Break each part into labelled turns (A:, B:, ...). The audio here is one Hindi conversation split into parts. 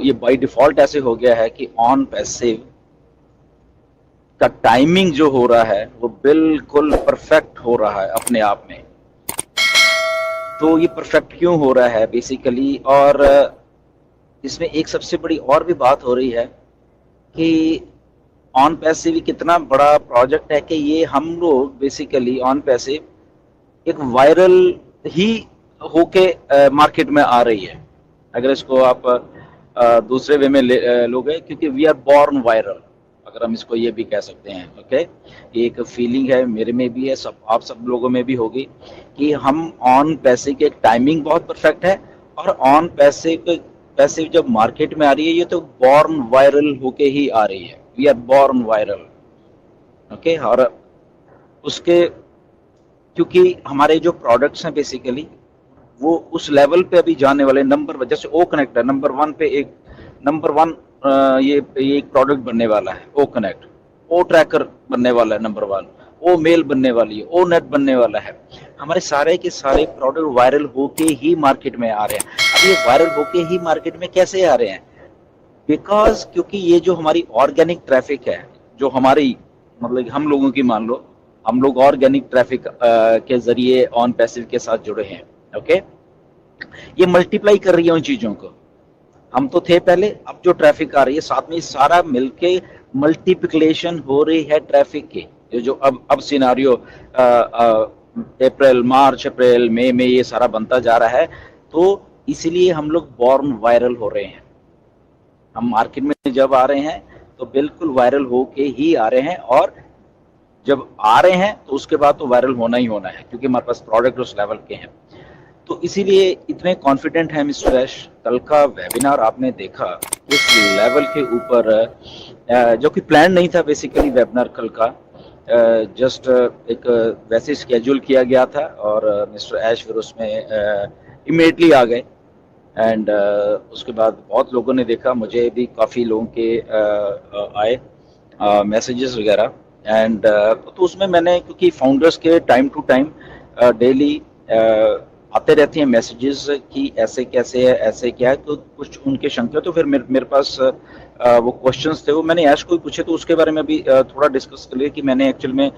A: ये बाय डिफॉल्ट ऐसे हो गया है कि ऑन पैसिव का टाइमिंग जो हो रहा है वो बिल्कुल परफेक्ट हो रहा है अपने आप में। तो ये परफेक्ट क्यों हो रहा है बेसिकली, और इसमें एक सबसे बड़ी और भी बात हो रही है कि ऑन पैसिव कितना बड़ा प्रोजेक्ट है कि ये हम लोग बेसिकली ऑन पैसिव एक वायरल ही होके मार्केट में आ रही है। अगर इसको आप दूसरे वे में लोगे, क्योंकि वी आर बॉर्न वायरल, अगर हम इसको ये भी कह सकते हैं। ओके, ये एक फीलिंग है, मेरे में भी है, सब आप सब लोगों में भी होगी कि हम ऑन पैसे की टाइमिंग बहुत परफेक्ट है, और ऑन पैसे जब मार्केट में आ रही है ये तो बॉर्न वायरल होके ही आ रही है। We are born viral. Okay, और उसके क्योंकि हमारे जो प्रोडक्ट्स हैं बेसिकली वो उस लेवल पे अभी जाने वाले, नंबर जैसे ओ कनेक्ट है नंबर वन पे, एक नंबर वन ये एक प्रोडक्ट बनने वाला है ओ कनेक्ट, ओ ट्रैकर बनने वाला है नंबर वन, ओ मेल बनने वाली है, ओ नेट बनने वाला है। हमारे सारे के सारे प्रोडक्ट वायरल होके ही मार्केट में आ रहे हैं। अब ये वायरल होके ही मार्केट में कैसे आ रहे हैं? बिकॉज क्योंकि ये जो हमारी ऑर्गेनिक ट्रैफिक है, जो हमारी मतलब हम लोगों की, मान लो हम लोग ऑर्गेनिक ट्रैफिक के जरिए ऑन पैसिव के साथ जुड़े हैं। ओके, ये मल्टीप्लाई कर रही है उन चीजों को। हम तो थे पहले, अब जो ट्रैफिक आ रही है साथ में सारा मिलके मल्टीप्लिकेशन हो रही है ट्रैफिक की। ये जो अब सिनारियो अप्रैल मार्च अप्रैल मई में ये सारा बनता जा रहा है, तो इसीलिए हम लोग बॉर्न वायरल हो रहे हैं। हम मार्केट में जब आ रहे हैं तो बिल्कुल वायरल होके ही आ रहे हैं, और जब आ रहे हैं तो उसके बाद तो वायरल होना ही होना है, क्योंकि हमारे पास प्रोडक्ट उस लेवल के हैं। तो इसीलिए इतने कॉन्फिडेंट है मिस्टर ऐश। कल का वेबिनार आपने देखा, इस लेवल के ऊपर, जो कि प्लान नहीं था बेसिकली वेबिनार कल का, जस्ट एक वैसे स्केड्यूल किया गया था, और मिस्टर ऐश फिर उसमें इमीडिएटली आ गए। एंड उसके बाद बहुत लोगों ने देखा, मुझे भी काफ़ी लोगों के आए मैसेजेस वगैरह। एंड तो उसमें मैंने, क्योंकि फाउंडर्स के टाइम टू टाइम डेली आते रहती हैं मैसेजेस कि ऐसे कैसे है, ऐसे क्या है, तो कुछ उनके शंका, तो फिर मेरे पास वो क्वेश्चंस थे, वो मैंने ऐश को पूछे, तो उसके बारे में भी थोड़ा डिस्कस कर लिया कि मैंने एक्चुअल में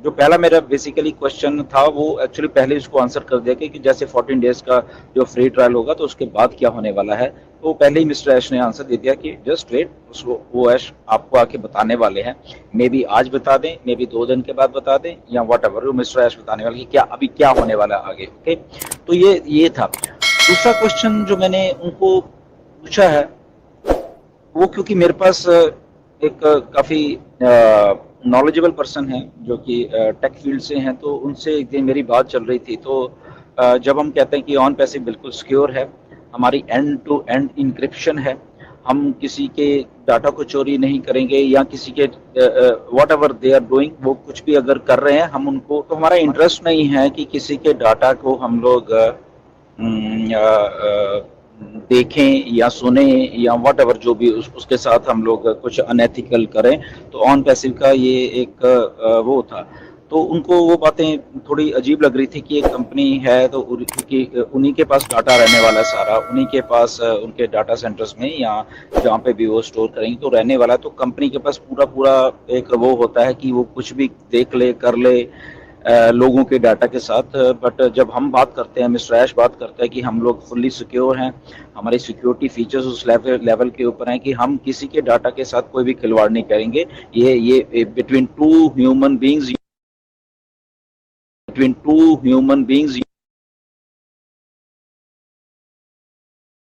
A: जो पहला मेरा बेसिकली क्वेश्चन था वो एक्चुअली पहले इसको आंसर कर दिया कि जैसे 14 डेज का जो फ्री ट्रायल होगा तो उसके बाद क्या होने वाला है, तो पहले ही मिस्टर ऐश ने आंसर दे दिया कि जस्ट वेट, उसको वो ऐश आपको आके बताने वाले हैं। मे बी आज बता दें, मे बी 2 दिन के बाद बता दें, या वट एवर, वो मिस्टर ऐश बताने वाले कि क्या अभी क्या होने वाला है आगे। ओके, तो ये था। दूसरा क्वेश्चन जो मैंने उनको पूछा है वो, क्योंकि मेरे पास एक काफ़ी नॉलेजेबल पर्सन है जो कि टेक फील्ड से हैं, तो उनसे एक दिन मेरी बात चल रही थी। तो जब हम कहते हैं कि ऑन पैसिव बिल्कुल सिक्योर है, हमारी एंड टू एंड इंक्रिप्शन है, हम किसी के डाटा को चोरी नहीं करेंगे, या किसी के whatever they are doing, वो कुछ भी अगर कर रहे हैं हम उनको, तो हमारा इंटरेस्ट नहीं है कि किसी के डाटा को हम लोग देखें या सुने या वट एवर, जो भी उसके साथ हम लोग कुछ अनएथिकल करें। तो ऑन पैसिव का ये एक वो था। तो उनको वो बातें थोड़ी अजीब लग रही थी कि एक कंपनी है तो क्योंकि उन्हीं के पास डाटा रहने वाला है सारा, उन्हीं के पास उनके डाटा सेंटर्स में या जहाँ पे भी वो स्टोर करेंगे तो रहने वाला है, तो कंपनी के पास पूरा पूरा एक वो होता है कि वो कुछ भी देख ले कर ले लोगों के डाटा के साथ। बट जब हम बात करते हैं, मिस्टर ऐश बात करता है कि हम लोग फुल्ली सिक्योर हैं, हमारी सिक्योरिटी फीचर्स उस लेवल के ऊपर हैं कि हम किसी के डाटा के साथ कोई भी खिलवाड़ नहीं करेंगे। ये बिटवीन टू ह्यूमन बींग्स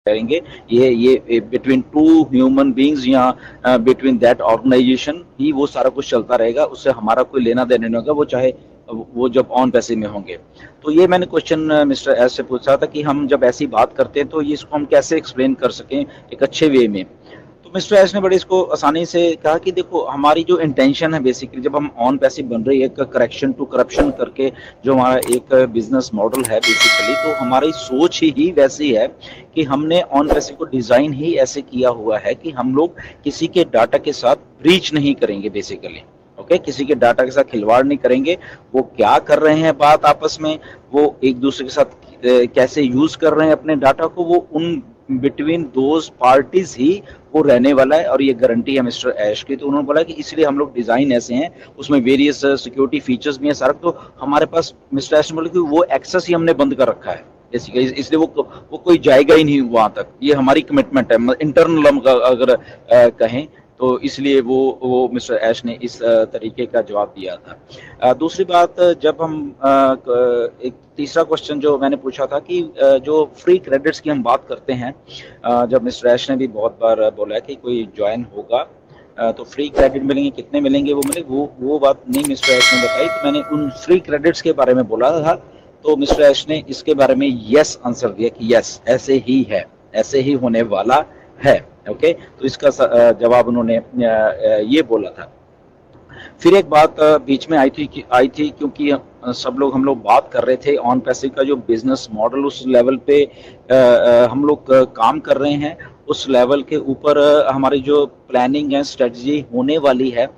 A: करेंगे, ये बिटवीन टू ह्यूमन बींग्स या बिटवीन दैट ऑर्गेनाइजेशन ही वो सारा कुछ चलता रहेगा, उससे हमारा कोई लेना देना नहीं होगा, वो चाहे वो जब ऑन पैसे में होंगे। तो ये मैंने क्वेश्चन मिस्टर एस से पूछा था कि हम जब ऐसी बात करते हैं तो ये इसको हम कैसे एक्सप्लेन कर सकें एक अच्छे वे में। तो मिस्टर एस ने बड़े इसको आसानी से कहा कि देखो, हमारी जो इंटेंशन है बेसिकली जब हम ऑन पैसे बन रही है, एक करेक्शन टू करप्शन करके जो हमारा एक बिजनेस मॉडल है बेसिकली, तो हमारी सोच ही वैसी है कि हमने ऑन पैसे को डिजाइन ही ऐसे किया हुआ है कि हम लोग किसी के डाटा के साथ ब्रीच नहीं करेंगे बेसिकली। ओके, किसी के डाटा के साथ खिलवाड़ नहीं करेंगे। वो क्या कर रहे हैं बात आपस में, वो एक दूसरे के साथ कैसे यूज कर रहे हैं अपने डाटा को, वो बिटवीन दोज पार्टीज ही वो रहने वाला है, और ये गारंटी है मिस्टर ऐश की। तो उन्होंने बोला कि इसलिए हम लोग डिजाइन ऐसे हैं, उसमें वेरियस सिक्योरिटी फीचर्स भी हैं सारा, तो हमारे पास मिस्टर ऐश ने बोला कि वो एक्सेस ही हमने बंद कर रखा है बेसिकली, इसलिए वो कोई जाएगा ही नहीं वहां तक, ये हमारी कमिटमेंट है इंटरनल, हम अगर कहें तो। इसलिए वो मिस्टर ऐश ने इस तरीके का जवाब दिया था। दूसरी बात, जब हम एक तीसरा क्वेश्चन जो मैंने पूछा था कि जो फ्री क्रेडिट्स की हम बात करते हैं, जब मिस्टर ऐश ने भी बहुत बार बोला है कि कोई ज्वाइन होगा तो फ्री क्रेडिट मिलेंगे, कितने मिलेंगे, वो मिले, वो बात नहीं मिस्टर ऐश ने बताई। तो मैंने उन फ्री क्रेडिट्स के बारे में बोला था, तो मिस्टर ऐश ने इसके बारे में यस आंसर दिया कि यस ऐसे ही है, ऐसे ही होने वाला है। ओके, तो इसका जवाब उन्होंने ये बोला था। फिर एक बात बीच में आई थी क्योंकि सब लोग हम लोग बात कर रहे थे ऑन पैसिव का जो बिजनेस मॉडल, उस लेवल पे हम लोग काम कर रहे हैं, उस लेवल के ऊपर हमारी जो प्लानिंग है, स्ट्रेटजी होने वाली है,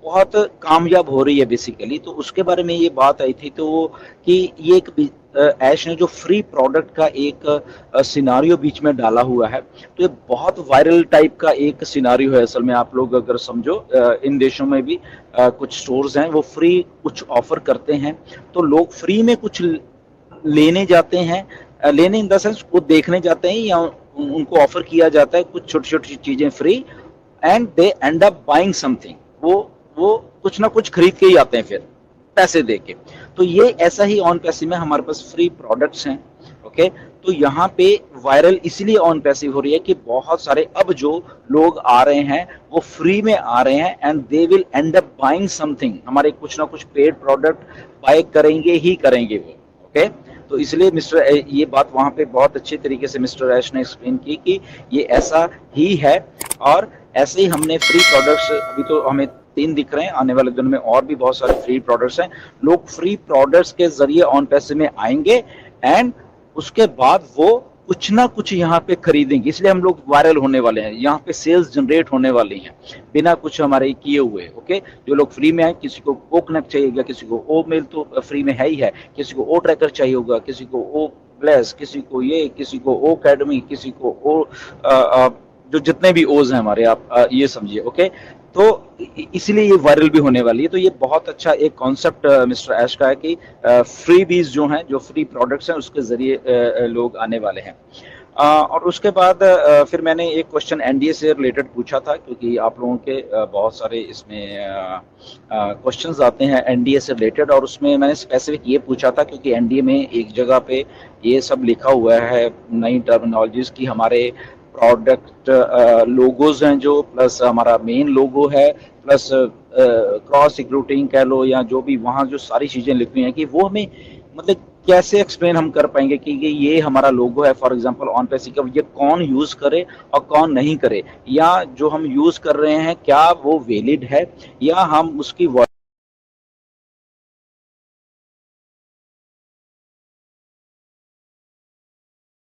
A: बहुत कामयाब हो रही है बेसिकली। तो उसके बारे में ये बात आई थी, तो कि ये एक ऐश ने जो फ्री प्रोडक्ट का एक सिनारियो बीच में डाला हुआ है, तो ये बहुत वायरल टाइप का एक सिनारियो है असल में। आप लोग अगर समझो, इन देशों में भी कुछ स्टोर्स हैं वो फ्री कुछ ऑफर करते हैं, तो लोग फ्री में कुछ लेने जाते हैं, लेने इन द सेंस वो देखने जाते हैं, या उनको ऑफर किया जाता है कुछ छोटी छोटी चीजें free, and they and up buying something, वो कुछ ना कुछ खरीद के ही आते हैं फिर पैसे दे के। तो ये ऐसा ही ऑन पैसिव में हमारे पास फ्री प्रोडक्ट्स हैं। ओके, तो यहाँ पे वायरल इसलिए ऑन पैसिव हो रही है कि बहुत सारे अब जो लोग आ रहे हैं वो फ्री में आ रहे हैं, and they will and up buying something, हमारे कुछ ना कुछ पेड प्रोडक्ट बाय करेंगे ही करेंगे वो। ओके, तो इसलिए मिस्टर ये बात वहां पे बहुत अच्छे तरीके से मिस्टर ऐश ने एक्सप्लेन की कि ये ऐसा ही है, और ऐसे ही हमने फ्री प्रोडक्ट्स, अभी तो हमें 3 दिख रहे हैं, आने वाले दिनों में और भी बहुत सारे फ्री प्रोडक्ट्स हैं। लोग फ्री प्रोडक्ट्स के जरिए ऑन पैसिव में आएंगे, एंड उसके बाद वो कुछ ना कुछ यहाँ पे खरीदेंगे, इसलिए हम लोग वायरल होने वाले हैं, यहाँ पे सेल्स जनरेट होने वाली हैं बिना कुछ हमारे किए हुए। ओके, जो लोग फ्री में आए, किसी को ओ कनेक्ट चाहिएगा, किसी को ओ मेल तो फ्री में है ही है, किसी को ओ ट्रैकर चाहिए होगा, किसी को ओ ब्लेस, किसी को ये, किसी को ओ अकेडमी, किसी को ओ जो जितने भी ओज हैं हमारे, आप ये समझिए। ओके, तो इसलिए ये वायरल भी होने वाली है। तो ये बहुत अच्छा एक कॉन्सेप्ट मिस्टर ऐश का है कि फ्री बीज जो हैं, जो फ्री प्रोडक्ट्स हैं, उसके जरिए लोग आने वाले हैं। और उसके बाद फिर मैंने एक क्वेश्चन एनडीए से रिलेटेड पूछा था, क्योंकि आप लोगों के बहुत सारे इसमें क्वेश्चंस आते हैं एनडीए से रिलेटेड, और उसमें मैंने स्पेसिफिक ये पूछा था क्योंकि एनडीए में एक जगह पे ये सब लिखा हुआ है, नई टर्मिनोलॉजीज की, हमारे प्रोडक्ट लोगोज हैं जो, प्लस हमारा मेन लोगो है, प्लस क्रॉस रिक्रूटिंग कह लो, या जो भी वहाँ जो सारी चीज़ें लिखी हैं, कि वो हमें मतलब कैसे एक्सप्लेन हम कर पाएंगे कि ये हमारा लोगो है, फॉर एग्जांपल ऑन पैसिव का, ये कौन यूज़ करे और कौन नहीं करे, या जो हम यूज़ कर रहे हैं क्या वो वैलिड है, या हम उसकी